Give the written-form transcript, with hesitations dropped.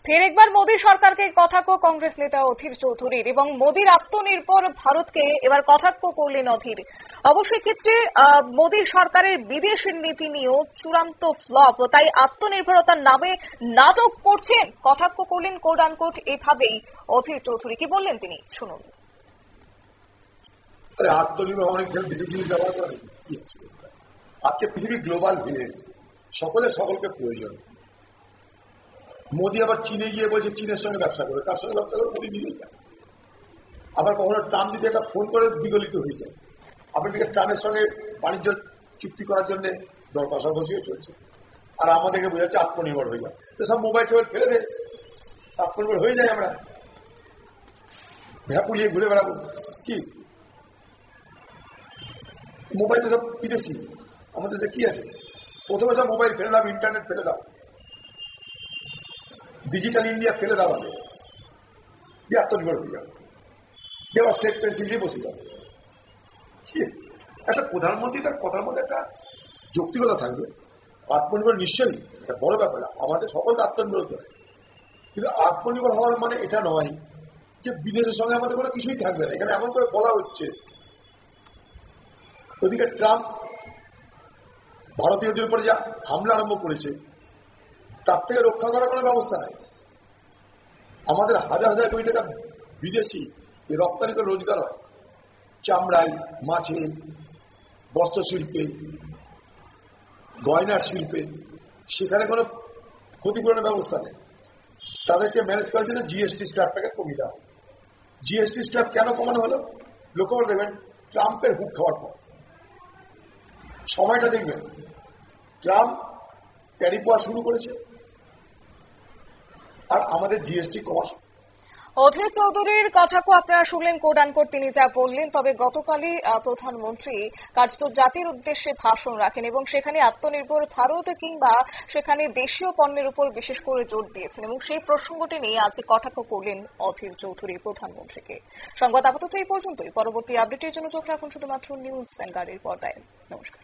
ফের একবার মোদী সরকারকে কটাক্ষ কংগ্রেস নেতা অধীর চৌধুরীর এবং মোদীর আত্মনির্ভর ভারতকে এবার কটাক্ষ করলেন অধীর। অবশ্যই ক্ষেত্রে মোদী সরকারের বিদেশের নীতি নিয়েও চূড়ান্ত ফ্লপ, তাই আত্মনির্ভরতার নামে নাটক করছেন, কটাক্ষ করলেন কোট আনকোট এভাবেই অধীর চৌধুরী। কি বললেন তিনি, শুনুন। আত্মনির্ভর অনেক বেশি জিনিস ব্যবহার করে। আজকে পৃথিবী গ্লোবাল ভিলেজ, সকলের সকলকে প্রয়োজন। মোদী আবার চীনে গিয়ে বলছে চীনের সঙ্গে ব্যবসা করে, কার সঙ্গে ব্যবসা করে? মোদী নিজেই যায়। আবার কখনো ট্রাম্প যদি একটা ফোন করে বিগলিত হয়ে যায়। আপনার দিকে ট্রাম্পের সঙ্গে বাণিজ্য চুক্তি করার জন্য দর কষাকষিও চলছে, আর আমাদেরকে বোঝাচ্ছে আত্মনির্ভর হয়ে যায়। তো সব মোবাইল টোবাইল ফেলে দে, আত্মনির্ভর হয়ে যায়। আমরা ভ্যাপুলিয়ে ঘুরে বেড়াবো কি? মোবাইল তো সব বিদেশি, আমাদের দেশে কি আছে? প্রথমে সব মোবাইল ফেলে দাও, ইন্টারনেট ফেলে দাও, ডিজিটাল ইন্ডিয়া ফেলে দাও, আগে দিয়ে আত্মনির্ভর হয়ে যাও, দেওয়া স্লেট পেন্সিল দিয়ে বসে যাও। একটা প্রধানমন্ত্রী তার কথার মধ্যে একটা যৌক্তিকতা থাকবে। আত্মনির্ভর নিশ্চয়ই একটা বড় ব্যাপার, আমাদের সকলকে আত্মনির্ভর হতে হয়, কিন্তু আত্মনির্ভর হওয়ার মানে এটা নয় যে বিদেশের সঙ্গে আমাদের কোনো কিছুই থাকবে না। এখানে এমন করে বলা হচ্ছে, ওদিকে ট্রাম্প ভারতীয়দের উপরে যা হামলা আরম্ভ করেছে, তার থেকে রক্ষা করার কোনো ব্যবস্থা নাই। আমাদের হাজার হাজার কোটি টাকা বিদেশি রপ্তানি করে রোজগার হয়, চামড়ায়, মাছে, বস্ত্রশিল্পে, গয়নার শিল্পে। সেখানে কোনো ক্ষতিপূরণের ব্যবস্থা নেই। তাদেরকে ম্যানেজ করার জন্য জিএসটি স্ল্যাবটাকে কমিয়ে দেওয়া। জিএসটি স্ল্যাব কেন কমানো হলো? লক্ষ্য করে দেখবেন, ট্রাম্পের হুক খাওয়ার পর সময়টা দেখবেন, ট্রাম্প ট্যারিফ দেওয়া শুরু করেছে, আর আমাদের জিএসটি কমা। অধীর চৌধুরীর কটাক্ষ আপনারা শুনলেন, কোট আনকোট তিনি যা বললেন। তবে গতকালই প্রধানমন্ত্রী কার্যত জাতির উদ্দেশ্যে ভাষণ রাখেন এবং সেখানে আত্মনির্ভর ভারত কিংবা সেখানে দেশীয় পণ্যের উপর বিশেষ করে জোর দিয়েছেন এবং সেই প্রসঙ্গটি নিয়ে আজ কটাক্ষ করলেন অধীর চৌধুরী প্রধানমন্ত্রীকে। সংবাদ আপাতত এই পর্যন্তই। পরবর্তী আপডেটের জন্য চোখ রাখুন শুধুমাত্র নিউজ ভ্যানগার্ডের পর্দায়। নমস্কার।